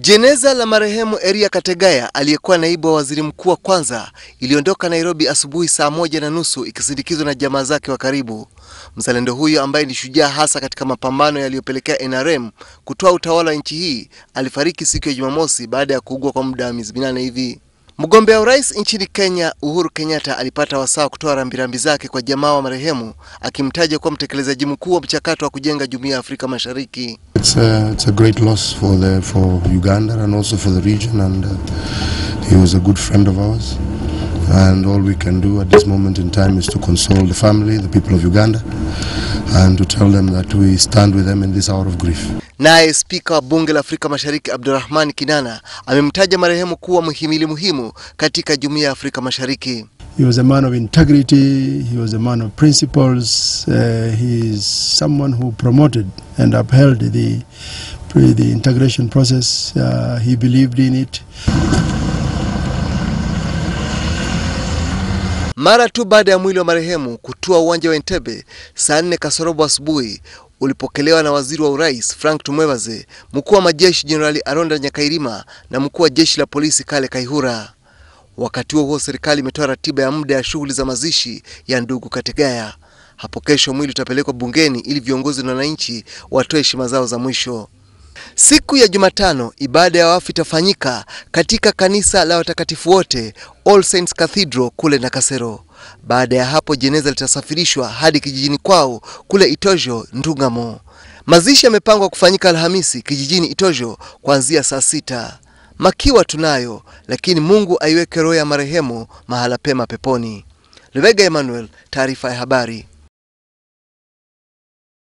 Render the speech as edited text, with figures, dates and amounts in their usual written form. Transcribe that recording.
Jeneza la marehemu Eria Kategaya aliyekuwa naibu wa waziri mkuu wa kwanza iliondoka Nairobi asubuhi saa 1:30 ikisindikizwa na jamaa zake wa karibu. Mzalendo huyo ambaye ni shujaa hasa katika mapambano yaliyopelekea NRM kutoa utawala wa nchi hii alifariki siku ya Jumamosi baada ya kuugua kwa muda wa miezi 8 hivi. Mgombea urais nchini Kenya Uhuru Kenyatta alipata wasaa kutoa rambirambi zake kwa jamaa wa marehemu akimtaja kuwa mtekelezaji mkuu wa mchakato wa kujenga Jumuiya ya Afrika Mashariki. It's a great loss for Uganda and also for the region, and he was a good friend of ours, and all we can do at this moment in time is to console the family, the people of Uganda, and to tell them that we stand with them in this hour of grief. Naye Spika wa Bunge la Afrika Mashariki Abdulrahman Kinana amemtaja marehemu kuwa mhimili muhimu katika Jumuiya ya Afrika Mashariki. He was a man of integrity, he was a man of principles, he is someone who promoted and upheld the integration process. He believed in it. Mara tu baada ya mwili wa marehemu kutua uwanja wa Entebbe saa 4 asubuhi, ulipokelewa na waziri wa urais Frank Tumwebaze, mkuu wa majeshi Jenerali Aronda Nyakairima na mkuu wa jeshi la polisi Kale Kaihura. Wakati huo serikali imetoa ratiba ya muda ya shughuli za mazishi ya ndugu Kategaya. Hapo kesho mwili utapelekwa bungeni ili viongozi na wananchi watoe heshima zao za mwisho. Siku ya Jumatano ibada ya wafu itafanyika katika kanisa la watakatifu wote All Saints Cathedral kule Nakasero. Baada ya hapo jeneza litasafirishwa hadi kijijini kwao kule Itojo, Ndungamo. Mazishi yamepangwa kufanyika Alhamisi kijijini Itojo kuanzia saa 6. Makiwa tunayo, lakini Mungu aiweke roho ya marehemu mahala pema peponi. Lubega Emmanuel, taarifa ya habari.